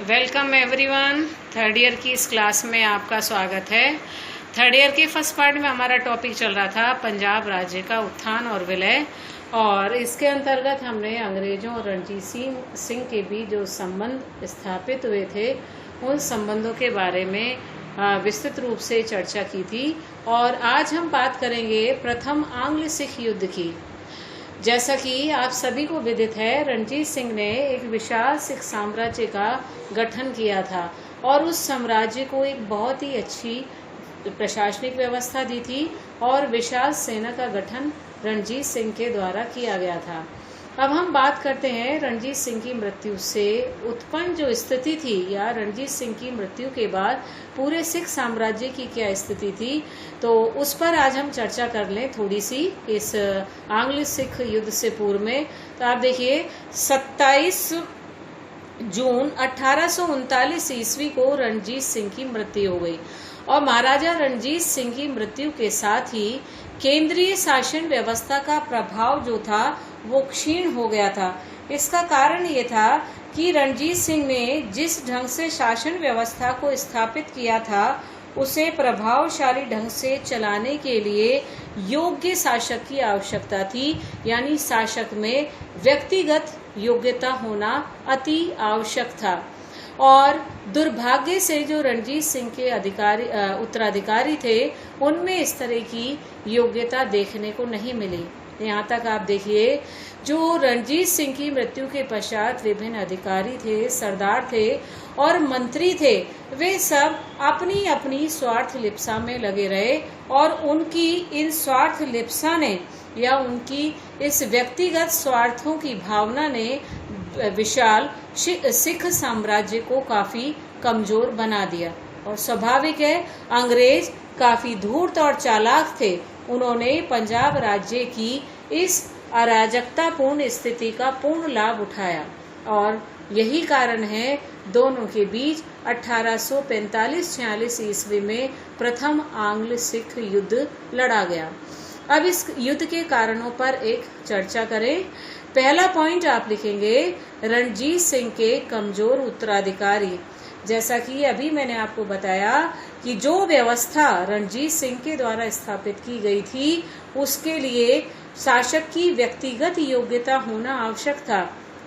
Welcome everyone. Third year की इस class में आपका स्वागत है। थर्ड ईयर के फर्स्ट पार्ट में हमारा टॉपिक चल रहा था पंजाब राज्य का उत्थान और विलय, और इसके अंतर्गत हमने अंग्रेजों और रणजीत सिंह के बीच जो संबंध स्थापित हुए थे उन संबंधों के बारे में विस्तृत रूप से चर्चा की थी। और आज हम बात करेंगे प्रथम आंग्ल सिख युद्ध की। जैसा कि आप सभी को विदित है, रणजीत सिंह ने एक विशाल सिख साम्राज्य का गठन किया था और उस साम्राज्य को एक बहुत ही अच्छी प्रशासनिक व्यवस्था दी थी और विशाल सेना का गठन रणजीत सिंह के द्वारा किया गया था। अब हम बात करते हैं रणजीत सिंह की मृत्यु से उत्पन्न जो स्थिति थी, या रणजीत सिंह की मृत्यु के बाद पूरे सिख साम्राज्य की क्या स्थिति थी, तो उस पर आज हम चर्चा कर लें थोड़ी सी इस आंग्ल सिख युद्ध से पूर्व में। तो आप देखिए 27 जून 1839 ईस्वी को रणजीत सिंह की मृत्यु हो गई और महाराजा रणजीत सिंह की मृत्यु के साथ ही केंद्रीय शासन व्यवस्था का प्रभाव जो था वो क्षीण हो गया था। इसका कारण ये था कि रणजीत सिंह ने जिस ढंग से शासन व्यवस्था को स्थापित किया था उसे प्रभावशाली ढंग से चलाने के लिए योग्य शासक की आवश्यकता थी, यानी शासक में व्यक्तिगत योग्यता होना अति आवश्यक था। और दुर्भाग्य से जो रणजीत सिंह के उत्तराधिकारी थे उनमें इस तरह की योग्यता देखने को नहीं मिली। यहाँ तक आप देखिए, जो रणजीत सिंह की मृत्यु के पश्चात विभिन्न अधिकारी थे, सरदार थे और मंत्री थे, वे सब अपनी अपनी स्वार्थ लिप्सा में लगे रहे और उनकी इन स्वार्थ लिप्सा ने या उनकी इस व्यक्तिगत स्वार्थों की भावना ने विशाल सिख साम्राज्य को काफी कमजोर बना दिया। और स्वाभाविक है, अंग्रेज काफी धूर्त और चालाक थे। उन्होंने पंजाब राज्य की इस अराजकतापूर्ण स्थिति का पूर्ण लाभ उठाया और यही कारण है दोनों के बीच 1845-46 ईस्वी में प्रथम आंग्ल सिख युद्ध लड़ा गया। अब इस युद्ध के कारणों पर एक चर्चा करें। पहला पॉइंट आप लिखेंगे, रणजीत सिंह के कमजोर उत्तराधिकारी। जैसा कि अभी मैंने आपको बताया कि जो व्यवस्था रणजीत सिंह के द्वारा स्थापित की गई थी उसके लिए शासक की व्यक्तिगत योग्यता होना आवश्यक था।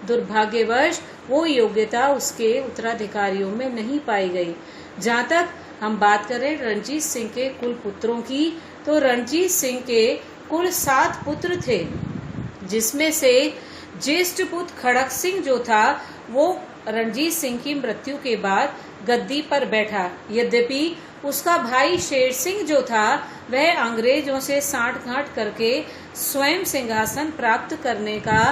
दुर्भाग्यवश वो योग्यता उसके उत्तराधिकारियों में नहीं पाई गई। जहाँ तक हम बात करें रणजीत सिंह के कुल पुत्रों की, तो रणजीत सिंह के कुल 7 पुत्र थे, जिसमें से ज्येष्ठ पुत्र खड़क सिंह जो था वो रणजीत सिंह की मृत्यु के बाद गद्दी पर बैठा। यद्यपि उसका भाई शेर सिंह जो था वह अंग्रेजों से सांठ-गांठ करके स्वयं सिंहासन प्राप्त करने का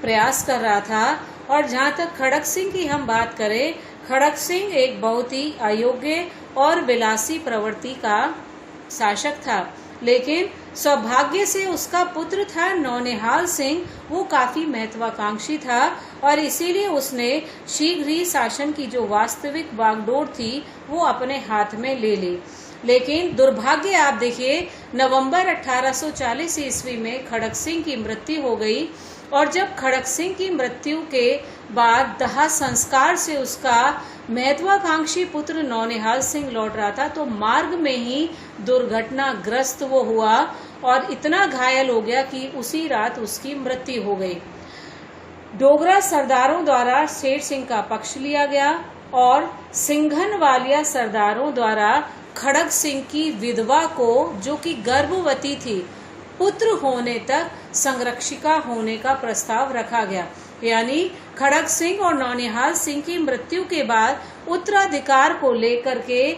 प्रयास कर रहा था। और जहाँ तक खड़क सिंह की हम बात करें, खड़क सिंह एक बहुत ही अयोग्य और विलासी प्रवृत्ति का शासक था, लेकिन सौभाग्य से उसका पुत्र था नौनिहाल सिंह, वो काफी महत्वाकांक्षी था और इसीलिए उसने शीघ्र ही शासन की जो वास्तविक बागडोर थी वो अपने हाथ में ले ली। लेकिन दुर्भाग्य आप देखिए, नवंबर 1840 ईस्वी में खड़क सिंह की मृत्यु हो गई और जब खड़क सिंह की मृत्यु के बाद दाह संस्कार से उसका महत्वाकांक्षी पुत्र नौनिहाल सिंह लौट रहा था तो मार्ग में ही दुर्घटनाग्रस्त वो हुआ और इतना घायल हो गया कि उसी रात उसकी मृत्यु हो गई। डोगरा सरदारों द्वारा शेर सिंह का पक्ष लिया गया और सिंघनवालिया सरदारों द्वारा खड़क सिंह की विधवा को, जो कि गर्भवती थी, पुत्र होने तक संरक्षिका होने का प्रस्ताव रखा गया। यानी खड़क सिंह और नौनिहाल सिंह की मृत्यु के बाद उत्तराधिकार को लेकर के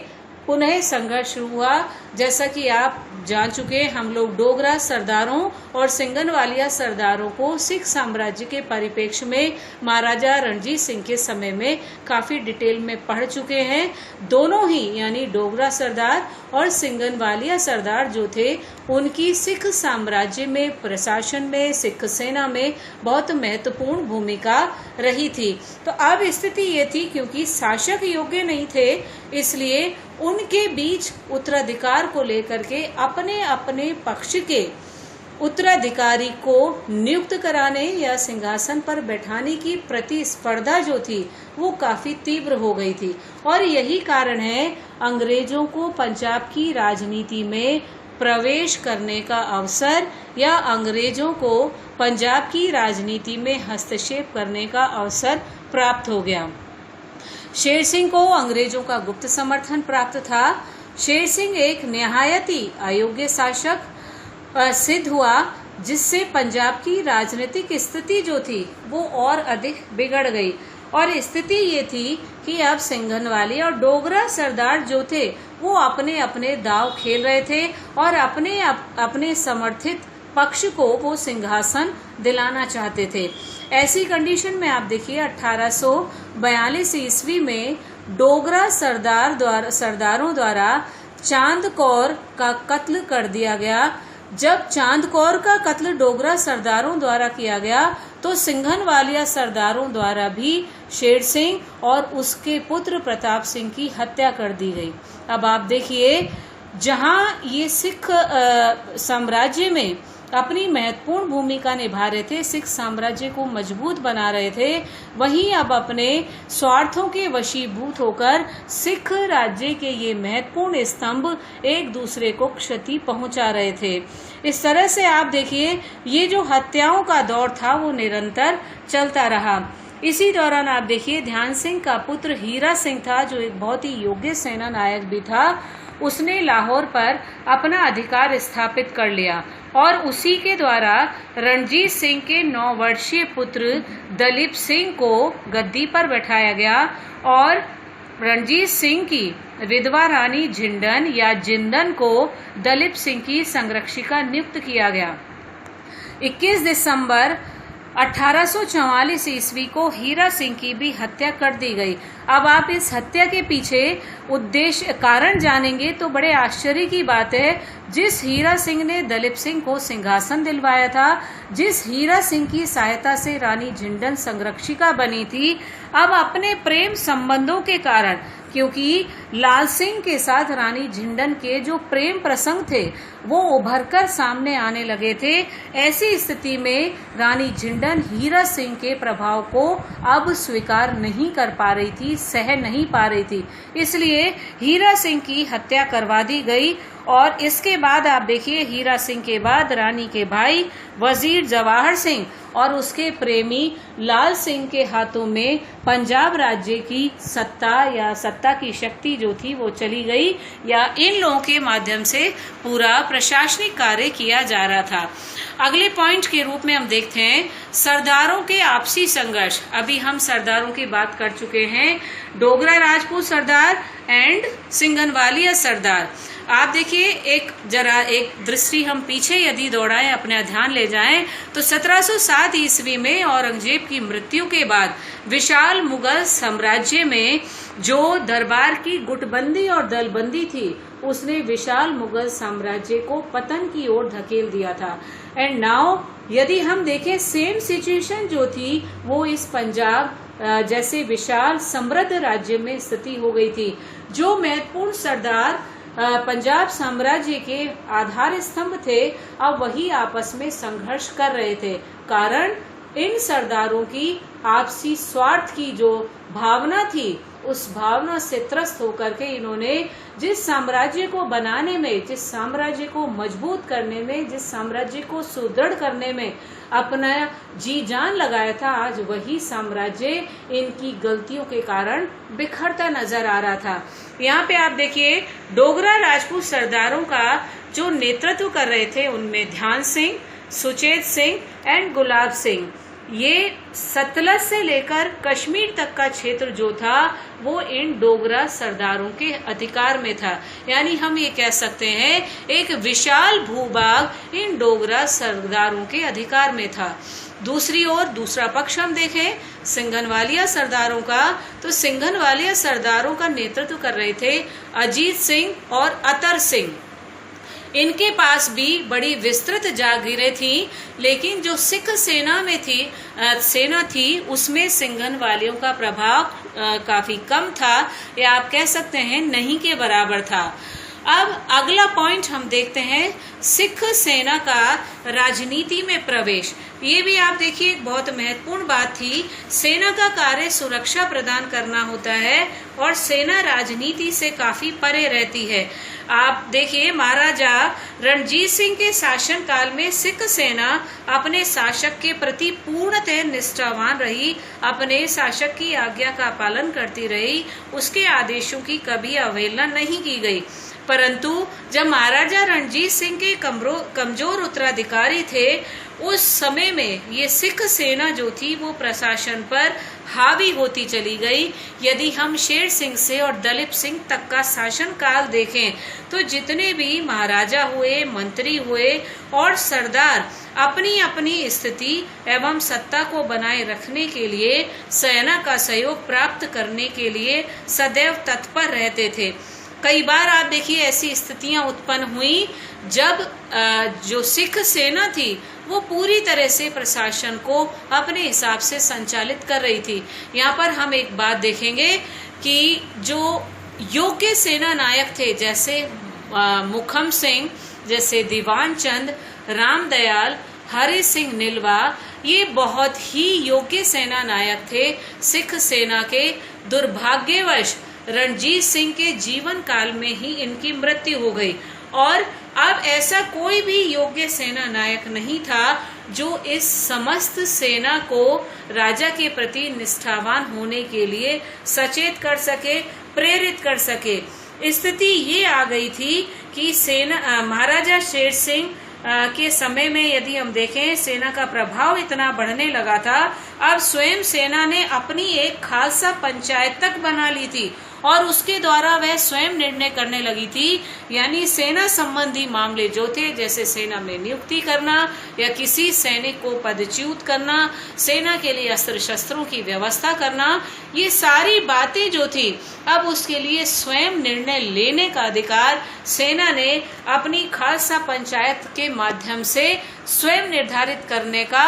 पुनः संघर्ष शुरू हुआ। जैसा कि आप जान चुके, हम लोग डोगरा सरदारों और सिंघनवालिया सरदारों को सिख साम्राज्य के परिप्रेक्ष्य में महाराजा रणजीत सिंह के समय में काफी डिटेल में पढ़ चुके हैं। दोनों ही, यानी डोगरा सरदार और सिंघनवालिया सरदार जो थे, उनकी सिख साम्राज्य में, प्रशासन में, सिख सेना में बहुत महत्वपूर्ण भूमिका रही थी। तो अब स्थिति ये थी, क्योंकि शासक योग्य नहीं थे, इसलिए उनके बीच उत्तराधिकार को लेकर के अपने अपने पक्ष के उत्तराधिकारी को नियुक्त कराने या सिंहासन पर बैठाने की प्रतिस्पर्धा जो थी वो काफी तीव्र हो गई थी। और यही कारण है अंग्रेजों को पंजाब की राजनीति में प्रवेश करने का अवसर या अंग्रेजों को पंजाब की राजनीति में हस्तक्षेप करने का अवसर प्राप्त हो गया। शेर सिंह को अंग्रेजों का गुप्त समर्थन प्राप्त था। शेर सिंह एक निहायत ही अयोग्य शासक सिद्ध हुआ, जिससे पंजाब की राजनीतिक स्थिति जो थी वो और अधिक बिगड़ गई। और स्थिति ये थी कि अब सिंघनवाली और डोगरा सरदार जो थे वो अपने अपने दांव खेल रहे थे और अपने समर्थित पक्ष को वो सिंहासन दिलाना चाहते थे। ऐसी कंडीशन में आप देखिए 1842 ईस्वी में डोगरा सरदारों द्वारा चांद कौर का कत्ल कर दिया गया। जब चांद कौर का कत्ल डोगरा सरदारों द्वारा किया गया तो सिंघनवालिया सरदारों द्वारा भी शेर सिंह और उसके पुत्र प्रताप सिंह की हत्या कर दी गई। अब आप देखिए, जहां ये सिख साम्राज्य में अपनी महत्वपूर्ण भूमिका निभा रहे थे, सिख साम्राज्य को मजबूत बना रहे थे, वहीं अब अपने स्वार्थों के वशीभूत होकर सिख राज्य के ये महत्वपूर्ण स्तंभ एक दूसरे को क्षति पहुंचा रहे थे। इस तरह से आप देखिए, ये जो हत्याओं का दौर था वो निरंतर चलता रहा। इसी दौरान आप देखिए, ध्यान सिंह का पुत्र हीरा सिंह था, जो एक बहुत ही योग्य सेना नायक भी था। उसने लाहौर पर अपना अधिकार स्थापित कर लिया और उसी के द्वारा रणजीत सिंह के 9 वर्षीय पुत्र दलीप सिंह को गद्दी पर बैठाया गया और रणजीत सिंह की विधवा रानी झिंडन या जिंदन को दलीप सिंह की संरक्षिका नियुक्त किया गया। 21 दिसंबर 1844 ईस्वी को हीरा सिंह की भी हत्या कर दी गई। अब आप इस हत्या के पीछे उद्देश्य कारण जानेंगे तो बड़े आश्चर्य की बात है, जिस हीरा सिंह ने दलीप सिंह को सिंहासन दिलवाया था, जिस हीरा सिंह की सहायता से रानी झिंडन संरक्षिका बनी थी, अब अपने प्रेम संबंधों के कारण, क्योंकि लाल सिंह के साथ रानी झिंडन के जो प्रेम प्रसंग थे वो उभरकर सामने आने लगे थे। ऐसी स्थिति में रानी झिंडन हीरा सिंह के प्रभाव को अब स्वीकार नहीं कर पा रही थी, सह नहीं पा रही थी, इसलिए हीरा सिंह की हत्या करवा दी गई। और इसके बाद आप देखिए, हीरा सिंह के बाद रानी के भाई वजीर जवाहर सिंह और उसके प्रेमी लाल सिंह के हाथों में पंजाब राज्य की सत्ता की शक्ति जो थी वो चली गई, या इन लोगों के माध्यम से पूरा प्रशासनिक कार्य किया जा रहा था। अगले पॉइंट के रूप में हम देखते हैं सरदारों के आपसी संघर्ष। अभी हम सरदारों की बात कर चुके हैं, डोगरा राजपूत सरदार एंड सिंघनवालिया सरदार। आप देखिए, एक दृष्टि हम पीछे यदि दौड़ाएं, अपना ध्यान ले जाएं, तो 1707 ईस्वी में औरंगजेब की मृत्यु के बाद विशाल मुगल साम्राज्य में जो दरबार की गुटबंदी और दलबंदी थी, उसने विशाल मुगल साम्राज्य को पतन की ओर धकेल दिया था। एंड नाउ यदि हम देखें, सेम सिचुएशन जो थी वो इस पंजाब जैसे विशाल समृद्ध राज्य में स्थिति हो गई थी। जो महत्वपूर्ण सरदार पंजाब साम्राज्य के आधार स्तंभ थे, अब वही आपस में संघर्ष कर रहे थे। कारण इन सरदारों की आपसी स्वार्थ की जो भावना थी, उस भावना से त्रस्त होकर के इन्होंने जिस साम्राज्य को बनाने में, जिस साम्राज्य को मजबूत करने में, जिस साम्राज्य को सुदृढ़ करने में अपना जी जान लगाया था, आज वही साम्राज्य इनकी गलतियों के कारण बिखरता नजर आ रहा था। यहाँ पे आप देखिए, डोगरा राजपूत सरदारों का जो नेतृत्व कर रहे थे उनमें ध्यान सिंह, सुचेत सिंह एंड गुलाब सिंह। ये सतलज से लेकर कश्मीर तक का क्षेत्र जो था वो इन डोगरा सरदारों के अधिकार में था। यानी हम ये कह सकते हैं, एक विशाल भूभाग इन डोगरा सरदारों के अधिकार में था। दूसरी ओर दूसरा पक्ष हम देखें सिंघनवालिया सरदारों का, तो सिंघनवालिया सरदारों का नेतृत्व कर रहे थे अजीत सिंह और अतर सिंह। इनके पास भी बड़ी विस्तृत जागीरें थी, लेकिन जो सिख सेना थी उसमें सिंघनवालियों का प्रभाव काफी कम था, या आप कह सकते हैं नहीं के बराबर था। अब अगला पॉइंट हम देखते हैं, सिख सेना का राजनीति में प्रवेश। ये भी आप देखिए एक बहुत महत्वपूर्ण बात थी। सेना का कार्य सुरक्षा प्रदान करना होता है और सेना राजनीति से काफी परे रहती है। आप देखिए महाराजा रणजीत सिंह के शासन काल में सिख सेना अपने शासक के प्रति पूर्णतः निष्ठावान रही, अपने शासक की आज्ञा का पालन करती रही, उसके आदेशों की कभी अवहेलना नहीं की गई। परंतु जब महाराजा रणजीत सिंह के कमजोर उत्तराधिकारी थे, उस समय में ये सिख सेना जो थी वो प्रशासन पर हावी होती चली गई। यदि हम शेर सिंह से और दलीप सिंह तक का शासन काल देखें तो जितने भी महाराजा हुए, मंत्री हुए और सरदार अपनी अपनी स्थिति एवं सत्ता को बनाए रखने के लिए सेना का सहयोग प्राप्त करने के लिए सदैव तत्पर रहते थे। कई बार आप देखिए ऐसी स्थितियां उत्पन्न हुई जब जो सिख सेना थी वो पूरी तरह से प्रशासन को अपने हिसाब से संचालित कर रही थी। यहाँ पर हम एक बात देखेंगे कि जो योग्य सेना नायक थे, जैसे मुखम सिंह, जैसे दीवान चंद, रामदयाल, हरि सिंह निलवा, ये बहुत ही योग्य सेना नायक थे। सिख सेना के दुर्भाग्यवश रणजीत सिंह के जीवन काल में ही इनकी मृत्यु हो गई और अब ऐसा कोई भी योग्य सेना नायक नहीं था जो इस समस्त सेना को राजा के प्रति निष्ठावान होने के लिए सचेत कर सके, प्रेरित कर सके। स्थिति ये आ गई थी कि सेना महाराजा शेर सिंह के समय में यदि हम देखें, सेना का प्रभाव इतना बढ़ने लगा था, अब स्वयं सेना ने अपनी एक खालसा पंचायत तक बना ली थी और उसके द्वारा वह स्वयं निर्णय करने लगी थी। यानी सेना संबंधी मामले जो थे, जैसे सेना में नियुक्ति करना या किसी सैनिक को पदच्युत करना, सेना के लिए अस्त्र शस्त्रों की व्यवस्था करना, ये सारी बातें जो थी अब उसके लिए स्वयं निर्णय लेने का अधिकार सेना ने अपनी खालसा पंचायत के माध्यम से स्वयं निर्धारित करने का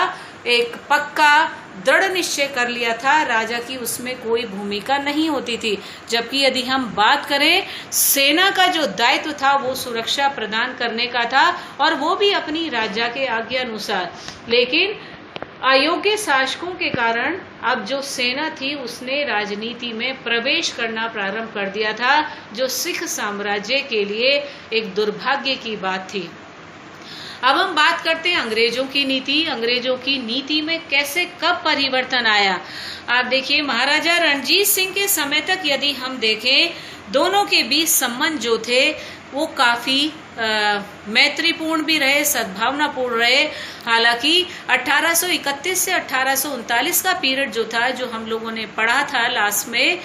एक पक्का दृढ़ निश्चय कर लिया था। राजा की उसमें कोई भूमिका नहीं होती थी। जबकि यदि हम बात करें, सेना का जो दायित्व था वो सुरक्षा प्रदान करने का था और वो भी अपनी राजा के आज्ञा अनुसार। लेकिन अयोग्य शासकों के कारण अब जो सेना थी उसने राजनीति में प्रवेश करना प्रारंभ कर दिया था, जो सिख साम्राज्य के लिए एक दुर्भाग्य की बात थी। अब हम बात करते हैं अंग्रेजों की नीति। अंग्रेजों की नीति में कैसे, कब परिवर्तन आया। आप देखिए महाराजा रणजीत सिंह के समय तक यदि हम देखें, दोनों के बीच संबंध जो थे वो काफी मैत्रीपूर्ण भी रहे, सद्भावनापूर्ण रहे। हालांकि 1831 से 1839 का पीरियड जो था, जो हम लोगों ने पढ़ा था लास्ट में,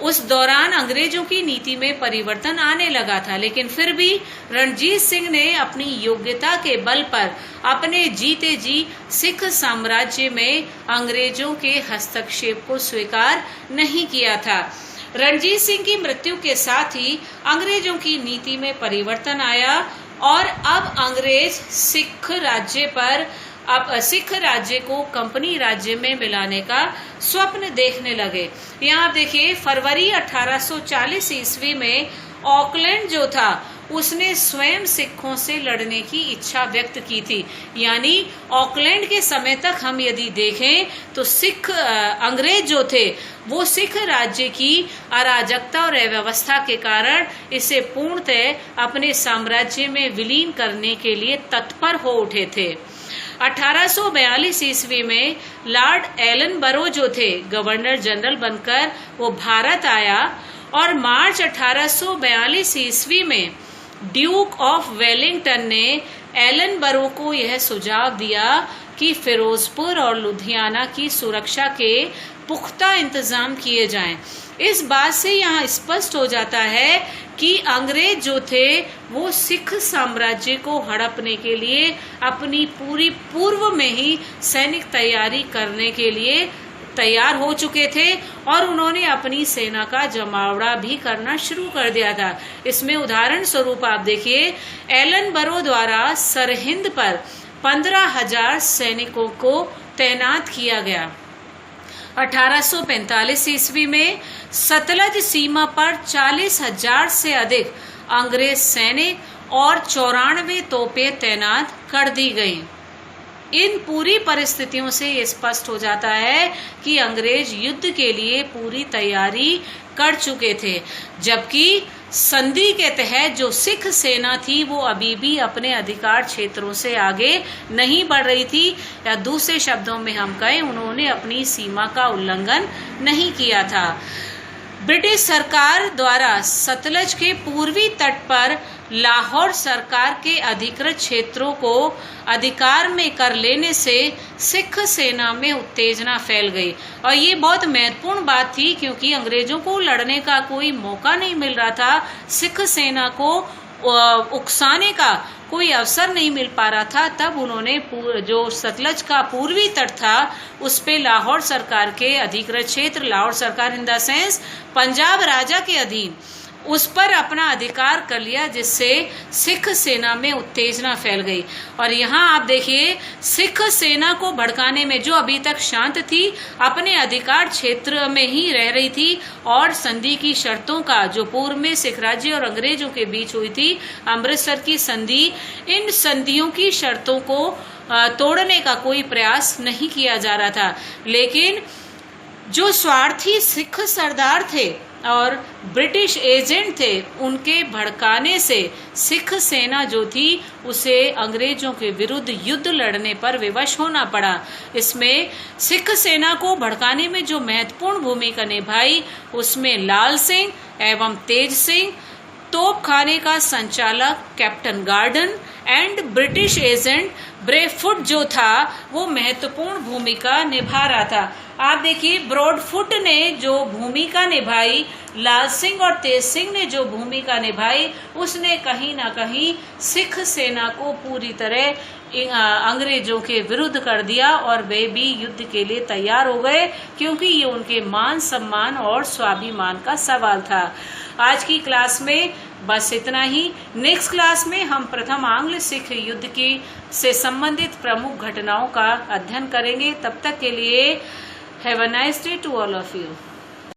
उस दौरान अंग्रेजों की नीति में परिवर्तन आने लगा था। लेकिन फिर भी रणजीत सिंह ने अपनी योग्यता के बल पर अपने जीते जी सिख साम्राज्य में अंग्रेजों के हस्तक्षेप को स्वीकार नहीं किया था। रणजीत सिंह की मृत्यु के साथ ही अंग्रेजों की नीति में परिवर्तन आया और अब अंग्रेज सिख राज्य को कंपनी राज्य में मिलाने का स्वप्न देखने लगे। यहाँ आप देखिए, फरवरी 1840 ईस्वी में ऑकलैंड जो था उसने स्वयं सिखों से लड़ने की इच्छा व्यक्त की थी। यानी ऑकलैंड के समय तक हम यदि देखें तो अंग्रेज जो थे वो सिख राज्य की अराजकता और अव्यवस्था के कारण इसे पूर्णतः अपने साम्राज्य में विलीन करने के लिए तत्पर हो उठे थे। 1842 ईस्वी में लॉर्ड एलन बरो जो थे गवर्नर जनरल बनकर वो भारत आया और मार्च 1842 ईस्वी में ड्यूक ऑफ वेलिंगटन ने एलन बरो को यह सुझाव दिया कि फिरोजपुर और लुधियाना की सुरक्षा के पुख्ता इंतजाम किए जाएं। इस बात से यहाँ स्पष्ट हो जाता है कि अंग्रेज जो थे वो सिख साम्राज्य को हड़पने के लिए अपनी पूरी पूर्व में ही सैनिक तैयारी करने के लिए तैयार हो चुके थे और उन्होंने अपनी सेना का जमावड़ा भी करना शुरू कर दिया था। इसमें उदाहरण स्वरूप आप देखिए, एलन बरो द्वारा सरहिंद पर 15,000 सैनिकों को तैनात किया गया। 1845 ईस्वी में सतलज सीमा पर 40,000 से अधिक अंग्रेज सैनिक और 94 तोपें तैनात कर दी गई। इन पूरी परिस्थितियों से ये स्पष्ट हो जाता है कि अंग्रेज युद्ध के लिए पूरी तैयारी कर चुके थे, जबकि संधि के तहत जो सिख सेना थी वो अभी भी अपने अधिकार क्षेत्रों से आगे नहीं बढ़ रही थी, या दूसरे शब्दों में हम कहें उन्होंने अपनी सीमा का उल्लंघन नहीं किया था। ब्रिटिश सरकार द्वारा सतलज के पूर्वी तट पर लाहौर सरकार के अधिकृत क्षेत्रों को अधिकार में कर लेने से सिख सेना में उत्तेजना फैल गई। और ये बहुत महत्वपूर्ण बात थी, क्योंकि अंग्रेजों को लड़ने का कोई मौका नहीं मिल रहा था, सिख सेना को उकसाने का कोई अवसर नहीं मिल पा रहा था। तब उन्होंने जो सतलज का पूर्वी तट था उस पे लाहौर सरकार के अधिकृत क्षेत्र, लाहौर सरकार इन द सेंस पंजाब राजा के अधीन, उस पर अपना अधिकार कर लिया, जिससे सिख सेना में उत्तेजना फैल गई। और यहाँ आप देखिए, सिख सेना को भड़काने में, जो अभी तक शांत थी, अपने अधिकार क्षेत्र में ही रह रही थी, और संधि की शर्तों का जो पूर्व में सिख राज्य और अंग्रेजों के बीच हुई थी अमृतसर की संधि, इन संधियों की शर्तों को तोड़ने का कोई प्रयास नहीं किया जा रहा था। लेकिन जो स्वार्थी सिख सरदार थे और ब्रिटिश एजेंट थे, उनके भड़काने से सिख सेना जो थी उसे अंग्रेजों के विरुद्ध युद्ध लड़ने पर विवश होना पड़ा। इसमें सिख सेना को भड़काने में जो महत्वपूर्ण भूमिका निभाई उसमें लाल सिंह एवं तेज सिंह, तोपखाने का संचालक captain Gordon and British agent ब्रेफुट जो था वो महत्वपूर्ण भूमिका निभा रहा था। आप देखिए, ब्रॉडफुट ने जो भूमिका निभाई, लाल सिंह और तेज सिंह ने जो भूमिका निभाई, उसने कहीं ना कहीं सिख सेना को पूरी तरह अंग्रेजों के विरुद्ध कर दिया, और वे भी युद्ध के लिए तैयार हो गए, क्योंकि ये उनके मान सम्मान और स्वाभिमान का सवाल था। आज की क्लास में बस इतना ही। नेक्स्ट क्लास में हम प्रथम आंग्ल सिख युद्ध की से संबंधित प्रमुख घटनाओं का अध्ययन करेंगे। तब तक के लिए have a nice day to all of you.